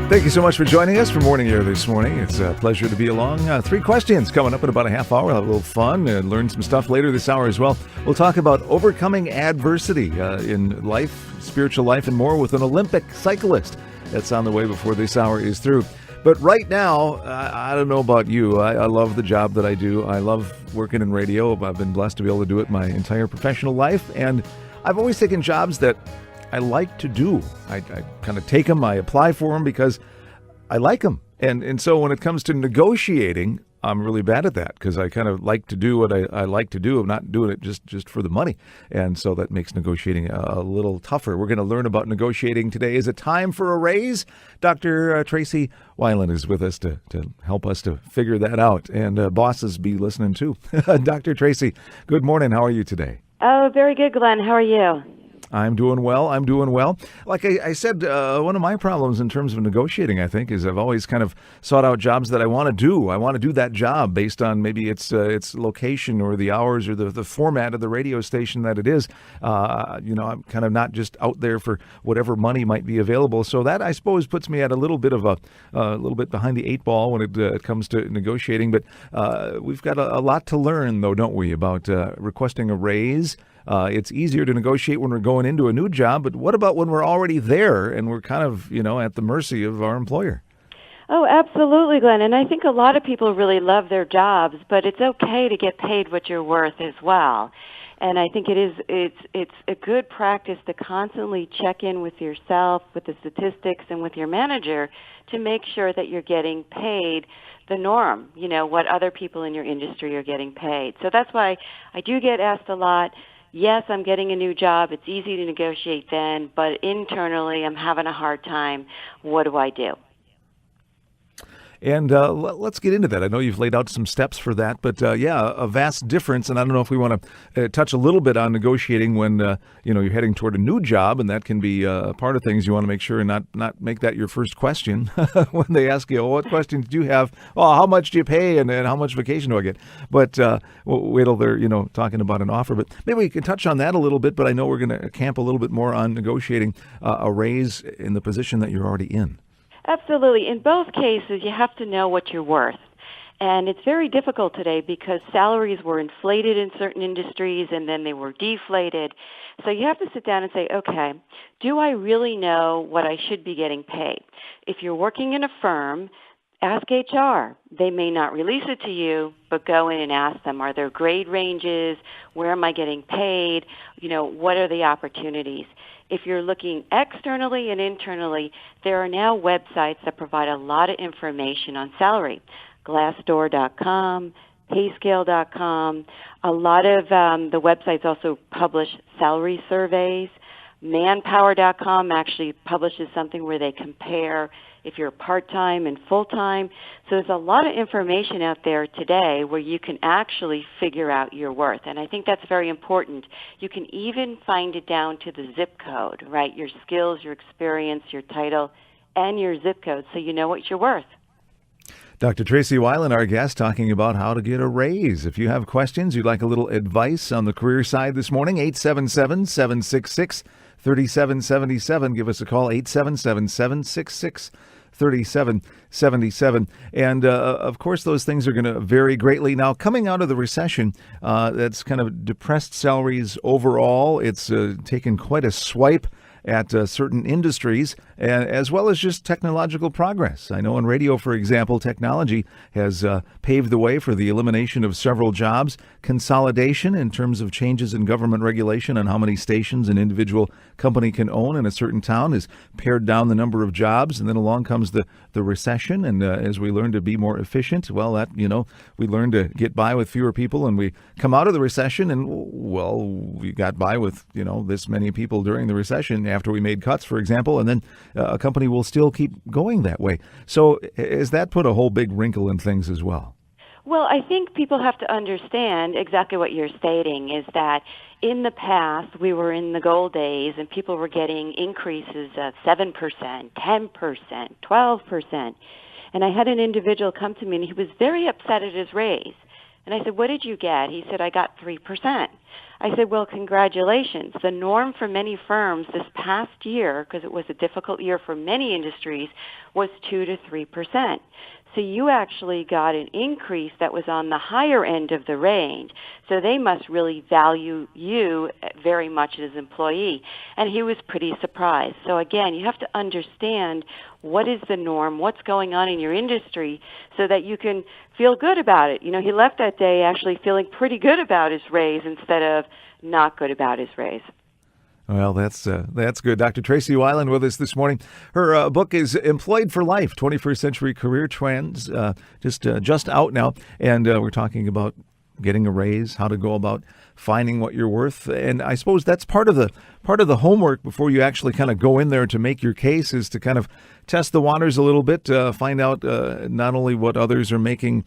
Thank you so much for joining us for Morning Air this morning. It's a pleasure to be along. 3 questions coming up in about a half hour. We'll have a little fun and learn some stuff later this hour as well. We'll talk about overcoming adversity in life, spiritual life, and more with an Olympic cyclist. That's on the way before this hour is through. But right now, I don't know about you. I love the job that I do. I love working in radio. I've been blessed to be able to do it my entire professional life. And I've always taken jobs that I like to do. I kind of take them, I apply for them because I like them. And so when it comes to negotiating, I'm really bad at that because I kind of like to do what I like to do. I'm not doing it just for the money. And so that makes negotiating a little tougher. We're going to learn about negotiating today. Is it time for a raise? Dr. Tracy Wilen is with us to help us to figure that out. And bosses be listening too. Dr. Tracy, good morning. How are you today? Oh, very good, Glenn. How are you? I'm doing well. Like I said, one of my problems in terms of negotiating, I think, is I've always kind of sought out jobs that I want to do. I want to do that job based on maybe its location or the hours or the format of the radio station that it is. I'm kind of not just out there for whatever money might be available. So that, I suppose, puts me at a little bit of a little bit behind the 8 ball when it comes to negotiating. But we've got a lot to learn, though, don't we, about requesting a raise. It's easier to negotiate when we're going into a new job, but what about when we're already there and we're kind of, at the mercy of our employer? Oh, absolutely, Glenn. And I think a lot of people really love their jobs, but it's okay to get paid what you're worth as well. And I think it's a good practice to constantly check in with yourself, with the statistics, and with your manager to make sure that you're getting paid the norm, what other people in your industry are getting paid. So that's why I do get asked a lot. Yes, I'm getting a new job. It's easy to negotiate then, but internally I'm having a hard time. What do I do? And let's get into that. I know you've laid out some steps for that, but a vast difference. And I don't know if we want to touch a little bit on negotiating when you're heading toward a new job, and that can be part of things you want to make sure and not make that your first question when they ask you, what questions do you have? Oh, how much do you pay, and how much vacation do I get? But wait till they're talking about an offer. But maybe we can touch on that a little bit. But I know we're going to camp a little bit more on negotiating a raise in the position that you're already in. Absolutely. In both cases, you have to know what you're worth. And it's very difficult today because salaries were inflated in certain industries and then they were deflated. So you have to sit down and say, okay, do I really know what I should be getting paid? If you're working in a firm, ask HR. They may not release it to you, but go in and ask them, are there grade ranges? Where am I getting paid? What are the opportunities? If you're looking externally and internally, there are now websites that provide a lot of information on salary. Glassdoor.com, Payscale.com. A lot of the websites also publish salary surveys. Manpower.com actually publishes something where they compare if you're part-time and full-time. So there's a lot of information out there today where you can actually figure out your worth. And I think that's very important. You can even find it down to the zip code, right? Your skills, your experience, your title, and your zip code so you know what you're worth. Dr. Tracy Wilen, our guest, talking about how to get a raise. If you have questions, you'd like a little advice on the career side this morning, 877-766-3777. Give us a call, 877-766-3777. And, of course, those things are going to vary greatly. Now, coming out of the recession, that's kind of depressed salaries overall. It's taken quite a swipe at certain industries, as well as just technological progress. I know in radio, for example, technology has paved the way for the elimination of several jobs, consolidation in terms of changes in government regulation on how many stations an individual company can own in a certain town has pared down the number of jobs, and then along comes the recession, and as we learn to be more efficient, well, that, we learn to get by with fewer people, and we come out of the recession, and, well, we got by with, this many people during the recession after we made cuts, for example, and then a company will still keep going that way. So has that put a whole big wrinkle in things as well? Well, I think people have to understand exactly what you're stating is that in the past, we were in the gold days and people were getting increases of 7%, 10%, 12%. And I had an individual come to me and he was very upset at his raise. And I said, what did you get? He said, I got 3%. I said, well, congratulations. The norm for many firms this past year, because it was a difficult year for many industries, was 2 to 3%. So you actually got an increase that was on the higher end of the range. So they must really value you very much as an employee. And he was pretty surprised. So again, you have to understand what is the norm, what's going on in your industry, so that you can feel good about it. You know, he left that day actually feeling pretty good about his raise instead of not good about his raise. Well, that's good. Dr. Tracy Wilen with us this morning. Her book is Employed for Life, 21st Century Career Trends, just out now. And we're talking about getting a raise, how to go about finding what you're worth. And I suppose that's part of the homework before you actually kind of go in there to make your case, is to kind of test the waters a little bit, find out not only what others are making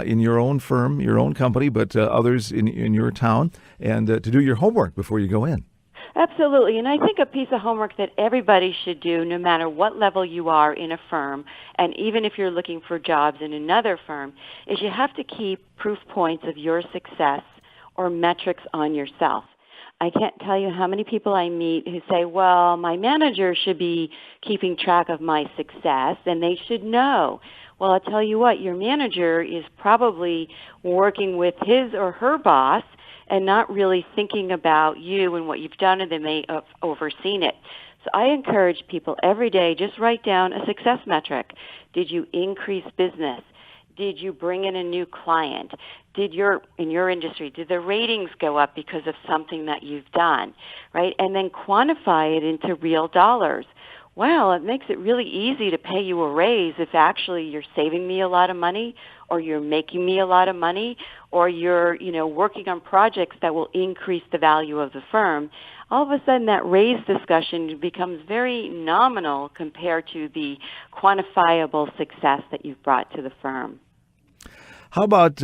in your own firm, your own company, but others in your town, and to do your homework before you go in. Absolutely. And I think a piece of homework that everybody should do, no matter what level you are in a firm, and even if you're looking for jobs in another firm, is you have to keep proof points of your success or metrics on yourself. I can't tell you how many people I meet who say, well, my manager should be keeping track of my success and they should know. Well, I'll tell you what, your manager is probably working with his or her boss and not really thinking about you and what you've done, and they may have overseen it. So I encourage people every day, just write down a success metric. Did you increase business? Did you bring in a new client? In your industry, did the ratings go up because of something that you've done, right? And then quantify it into real dollars. Well, it makes it really easy to pay you a raise if actually you're saving me a lot of money, or you're making me a lot of money, or you're, working on projects that will increase the value of the firm. All of a sudden that raise discussion becomes very nominal compared to the quantifiable success that you've brought to the firm. How about,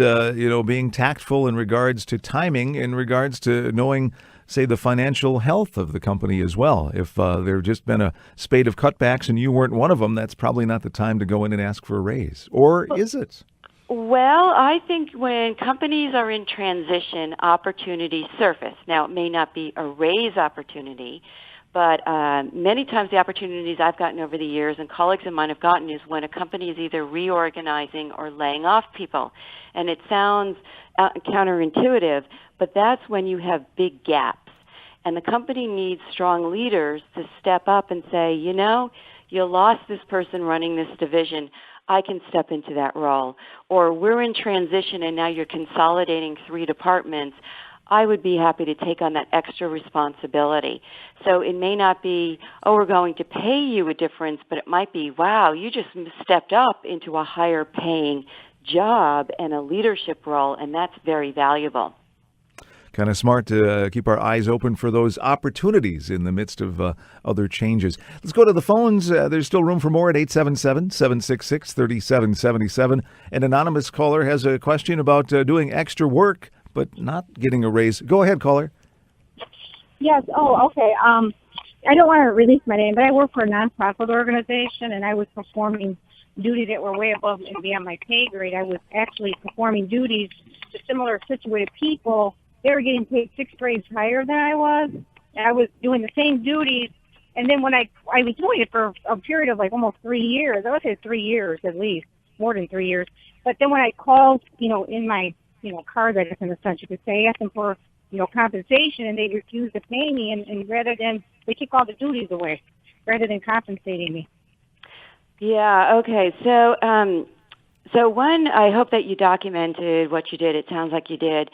being tactful in regards to timing, in regards to knowing, say, the financial health of the company as well? If there just been a spate of cutbacks and you weren't one of them, that's probably not the time to go in and ask for a raise. Or is it? Well, I think when companies are in transition, opportunities surface. Now, it may not be a raise opportunity, but many times the opportunities I've gotten over the years and colleagues of mine have gotten is when a company is either reorganizing or laying off people. And it sounds counterintuitive, but that's when you have big gaps. And the company needs strong leaders to step up and say, you lost this person running this division. I can step into that role. Or we're in transition and now you're consolidating 3 departments. I would be happy to take on that extra responsibility. So it may not be, we're going to pay you a difference, but it might be, wow, you just stepped up into a higher paying job and a leadership role, and that's very valuable. Kind of smart to keep our eyes open for those opportunities in the midst of other changes. Let's go to the phones. There's still room for more at 877-766-3777. An anonymous caller has a question about doing extra work but not getting a raise. Go ahead, caller. Yes. Oh, okay. I don't want to release my name, but I work for a nonprofit organization, and I was performing duties that were way above and beyond my pay grade. I was actually performing duties to similar situated people. They were getting paid 6 grades higher than I was, and I was doing the same duties. And then when I was doing it for a period of like almost 3 years, I would say 3 years at least, more than 3 years. But then when I called, in my card, I guess in a sense you could say, I asked them for, compensation, and they refused to pay me, and rather than, they took all the duties away, rather than compensating me. Yeah, okay. So one, I hope that you documented what you did. It sounds like you did.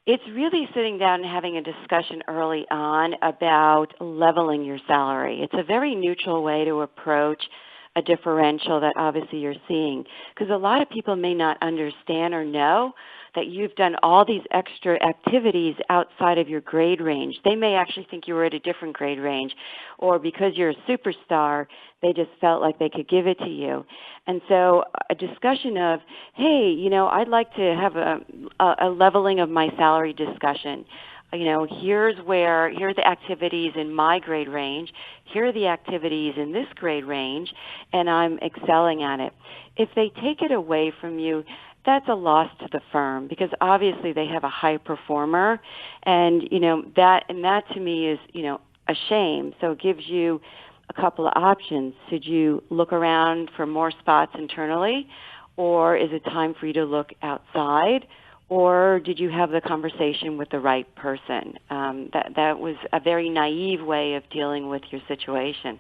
It's really sitting down and having a discussion early on about leveling your salary. It's a very neutral way to approach a differential that obviously you're seeing, because a lot of people may not understand or know that you've done all these extra activities outside of your grade range. They may actually think you were at a different grade range, or because you're a superstar, they just felt like they could give it to you. And so a discussion of, hey, I'd like to have a leveling of my salary discussion. Here's the activities in my grade range. Here are the activities in this grade range, and I'm excelling at it. If they take it away from you, that's a loss to the firm because obviously they have a high performer, and that to me is a shame. So it gives you a couple of options. Should you look around for more spots internally, or is it time for you to look outside? Or did you have the conversation with the right person? That was a very naive way of dealing with your situation.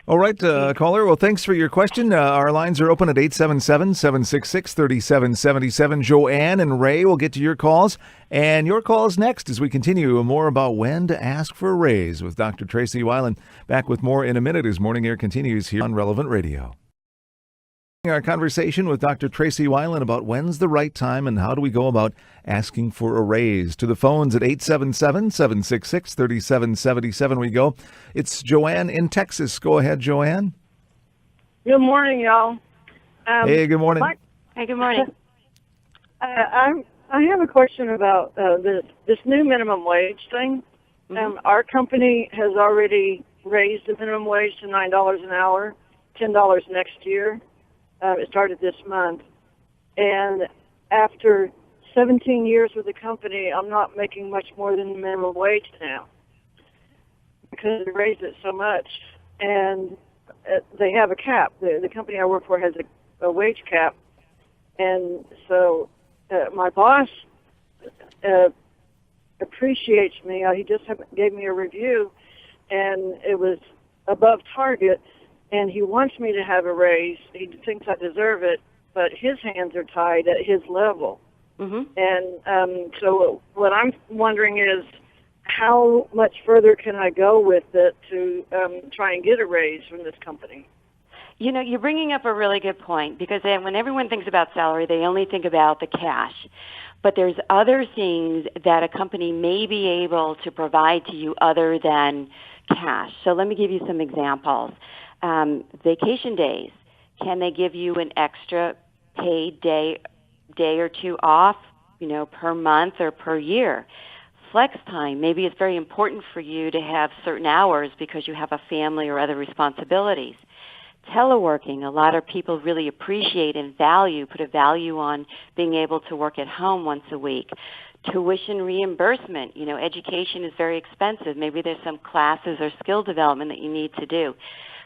All right, caller. Well, thanks for your question. Our lines are open at 877-766-3777. Joanne and Ray will get to your calls. And your calls next as we continue more about when to ask for a raise with Dr. Tracy Wilen. Back with more in a minute as Morning Air continues here on Relevant Radio. Our conversation with Dr. Tracy Wilen about when's the right time and how do we go about asking for a raise. To the phones at 877-766-3777 we go. It's Joanne in Texas. Go ahead, Joanne. Good morning, y'all. Hey, good morning. Hey, good morning. I have a question about this new minimum wage thing. Mm-hmm. Our company has already raised the minimum wage to $9 an hour, $10 next year. It started this month. And after 17 years with the company, I'm not making much more than the minimum wage now because they raised it so much. And they have a cap. The company I work for has a wage cap. And so my boss appreciates me. He just gave me a review, and it was above target. And he wants me to have a raise. He thinks I deserve it, but his hands are tied at his level. Mm-hmm. And so what I'm wondering is how much further can I go with it to try and get a raise from this company? You're bringing up a really good point because when everyone thinks about salary, they only think about the cash. But there's other things that a company may be able to provide to you other than cash. So let me give you some examples. Vacation days. Can they give you an extra paid day or two off, per month or per year? Flex time. Maybe it's very important for you to have certain hours because you have a family or other responsibilities. Teleworking. A lot of people really appreciate and put a value on being able to work at home once a week. Tuition reimbursement. Education is very expensive. Maybe there's some classes or skill development that you need to do.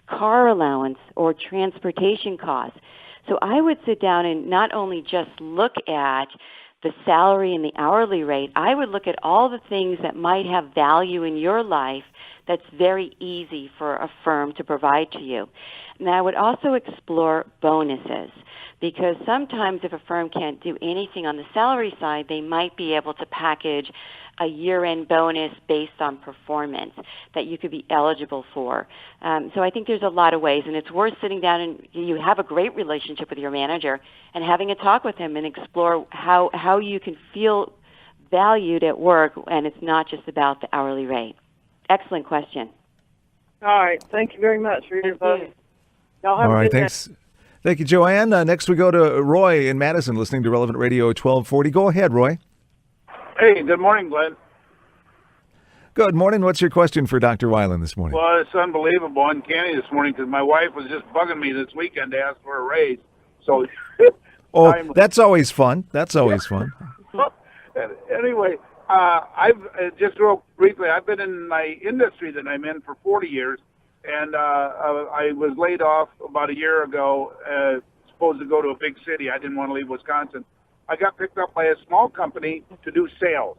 Car allowance or transportation costs. So I would sit down and not only just look at the salary and the hourly rate, I would look at all the things that might have value in your life that's very easy for a firm to provide to you. And I would also explore bonuses because sometimes if a firm can't do anything on the salary side, they might be able to package a year-end bonus based on performance that you could be eligible for. So I think there's a lot of ways, and it's worth sitting down and you have a great relationship with your manager and having a talk with him and explore how you can feel valued at work, and it's not just about the hourly rate. Excellent question. All right. Thank you very much for your advice. Y'all have All a right, good thanks. Thank you, Joanne. Next we go to Roy in Madison, listening to Relevant Radio 1240. Go ahead, Roy. Hey, good morning, Glenn. Good morning. What's your question for Dr. Wilen this morning? Well, it's unbelievable, uncanny this morning because my wife was just bugging me this weekend to ask for a raise. So, that's always fun. That's always fun. Anyway, I've just real briefly, I've been in my industry that I'm in for 40 years, and I was laid off about a year ago, supposed to go to a big city. I didn't want to leave Wisconsin. I got picked up by a small company to do sales.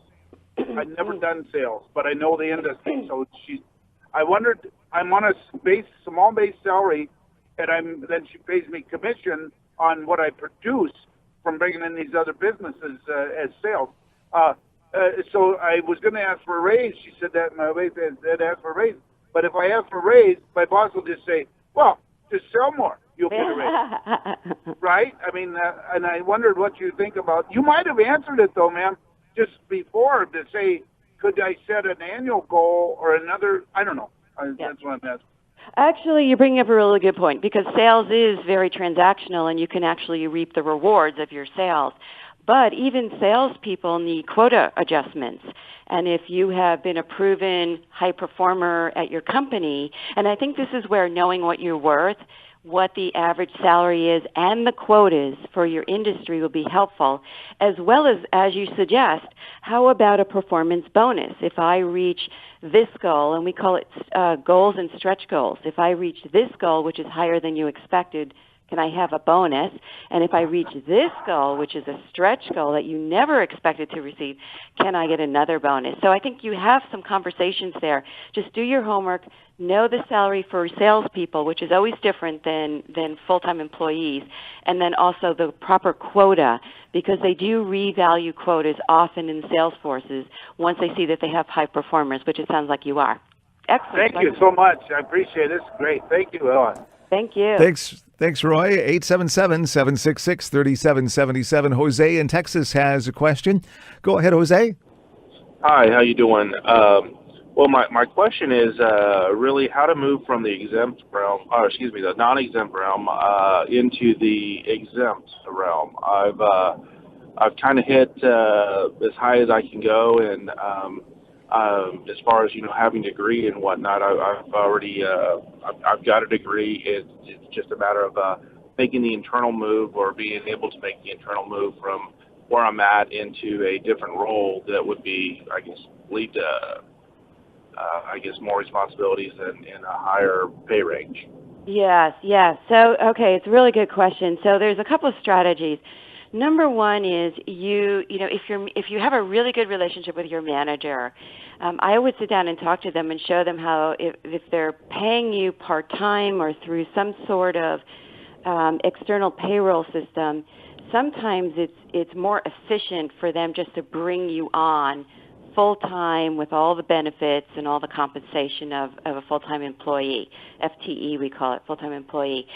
I'd never done sales, but I know the industry. So I wondered, I'm on a small base salary, and then she pays me commission on what I produce from bringing in these other businesses as sales. So I was going to ask for a raise. She said that my wife had asked for a raise. But if I ask for a raise, my boss will just say, well, just sell more. You'll get a raise. Right? I mean, and I wondered what you think about. You might have answered it, though, ma'am, just before to say, could I set an annual goal or another? I don't know. That's what I'm asking. Actually, you're bringing up a really good point because sales is very transactional and you can actually reap the rewards of your sales. But even salespeople need quota adjustments. And if you have been a proven high performer at your company, and I think this is where knowing what you're worth, what the average salary is, and the quotas for your industry will be helpful, as well as you suggest, how about a performance bonus? If I reach this goal, and we call it goals and stretch goals, if I reach this goal, which is higher than you expected, can I have a bonus? And if I reach this goal, which is a stretch goal that you never expected to receive, can I get another bonus? So I think you have some conversations there. Just do your homework. Know the salary for salespeople, which is always different than full-time employees, and then also the proper quota, because they do revalue quotas often in sales forces once they see that they have high performers, which it sounds like you are. Excellent. Thank you so much. I appreciate it. It's great. Thank you, Ellen. Thank you. Thanks, Roy. 877-766-3777. Jose in Texas has a question. Go ahead, Jose. Hi, how you doing? Well, my question is really how to move from the exempt realm, the non-exempt realm into the exempt realm. I've kind of hit as high as I can go, and as far as having a degree and whatnot, I've already I've got a degree. It's just a matter of making the internal move or being able to make the internal move from where I'm at into a different role that would be, I guess, lead to more responsibilities and a higher pay range. Yes. So, okay, it's a really good question. So there's a couple of strategies. Number one is if you have a really good relationship with your manager, I would sit down and talk to them and show them how if they're paying you part-time or through some sort of external payroll system, sometimes it's more efficient for them just to bring you on full-time with all the benefits and all the compensation of a full-time employee. FTE, we call it, full-time employee.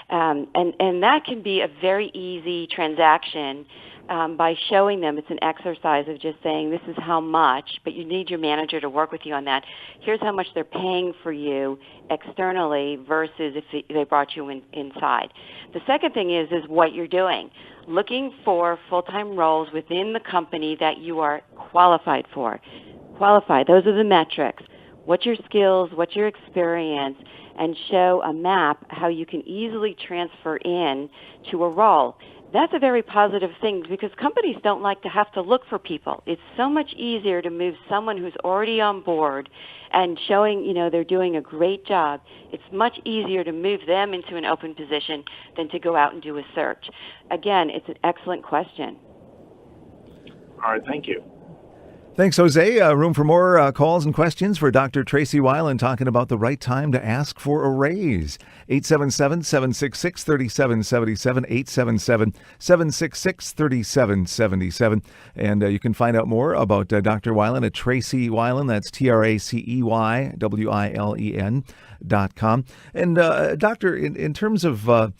And that can be a very easy transaction by showing them. It's an exercise of just saying, this is how much, but you need your manager to work with you on that. Here's how much they're paying for you externally versus if they brought you inside. The second thing is what you're doing. Looking for full-time roles within the company that you are qualified for. Qualified, those are the metrics. What's your skills, what's your experience, and show a map how you can easily transfer in to a role. That's a very positive thing because companies don't like to have to look for people. It's so much easier to move someone who's already on board and showing, they're doing a great job. It's much easier to move them into an open position than to go out and do a search. Again, it's an excellent question. All right, thank you. Thanks, Jose. Room for more calls and questions for Dr. Tracy Wilen talking about the right time to ask for a raise. 877-766-3777, 877-766-3777. And you can find out more about Dr. Wilen at Tracy Wilen. That's TracyWilen.com. And Doctor, in terms of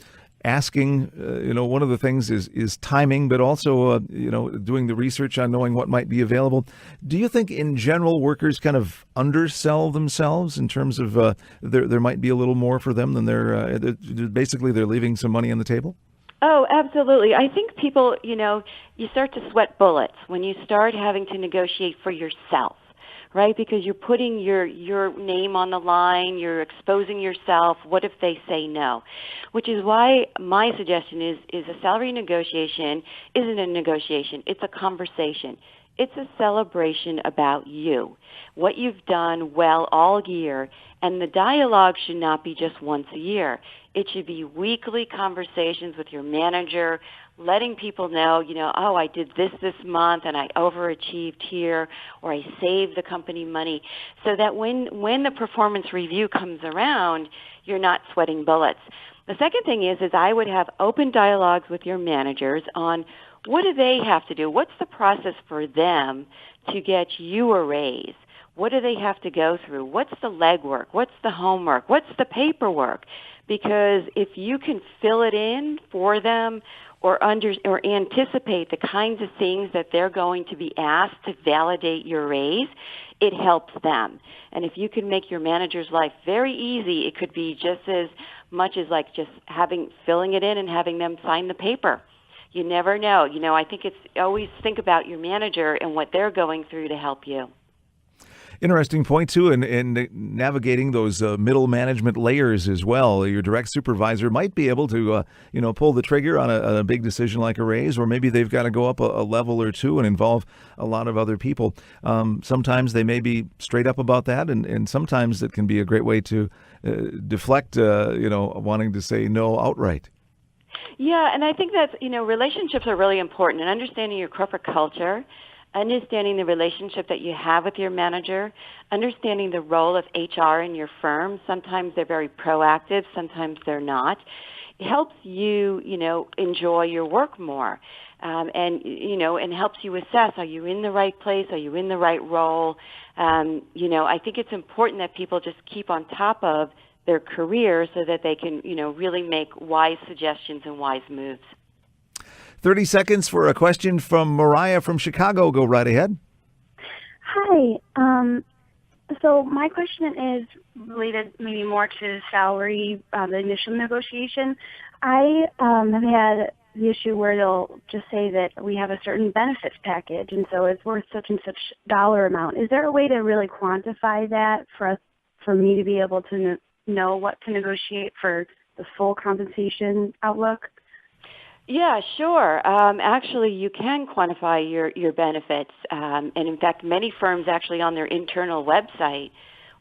asking, one of the things is timing, but also, doing the research on knowing what might be available. Do you think in general workers kind of undersell themselves in terms of there might be a little more for them than they're leaving some money on the table? Oh, absolutely. I think people, you start to sweat bullets when you start having to negotiate for yourself. Right? Because you're putting your name on the line, you're exposing yourself. What if they say no? Which is why my suggestion is a salary negotiation isn't a negotiation. It's a conversation. It's a celebration about you, what you've done well all year, and the dialogue should not be just once a year. It should be weekly conversations with your manager, letting people know, I did this month and I overachieved here, or I saved the company money, so that when the performance review comes around, you're not sweating bullets. The second thing is I would have open dialogues with your managers on what do they have to do? What's the process for them to get you a raise? What do they have to go through? What's the legwork? What's the homework? What's the paperwork? Because if you can fill it in for them or anticipate the kinds of things that they're going to be asked to validate your raise, it helps them. And if you can make your manager's life very easy, it could be just as much as like just filling it in and having them sign the paper. You never know. I think it's always think about your manager and what they're going through to help you. Interesting point, too, in navigating those middle management layers as well. Your direct supervisor might be able to, pull the trigger on a big decision like a raise, or maybe they've got to go up a level or two and involve a lot of other people. Sometimes they may be straight up about that, and sometimes it can be a great way to deflect, wanting to say no outright. Yeah, and I think that's, relationships are really important, and understanding your corporate culture, understanding the relationship that you have with your manager, understanding the role of HR in your firm. Sometimes they're very proactive, sometimes they're not. It helps you, enjoy your work more, and helps you assess, are you in the right place? Are you in the right role? I think it's important that people just keep on top of their career so that they can, really make wise suggestions and wise moves. 30 seconds for a question from Mariah from Chicago. Go right ahead. Hi. So my question is related maybe more to salary, the initial negotiation. I have had the issue where they'll just say that we have a certain benefits package, and so it's worth such and such dollar amount. Is there a way to really quantify that for me to be able to know what to negotiate for the full compensation outlook? Yeah, sure. Actually, you can quantify your benefits. And in fact, many firms actually on their internal website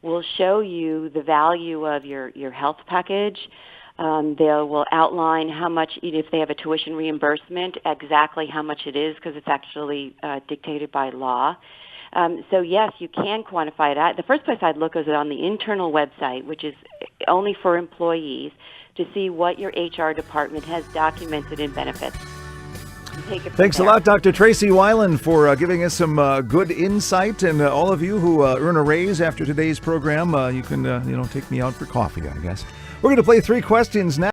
will show you the value of your health package. They will outline how much, if they have a tuition reimbursement, exactly how much it is, because it's actually dictated by law. So yes, you can quantify that. The first place I'd look is on the internal website, which is only for employees, to see what your HR department has documented in benefits. Thanks a lot, Dr. Tracy Wilen, for giving us some good insight. And all of you who earn a raise after today's program, you can take me out for coffee, I guess. We're going to play 3 questions now.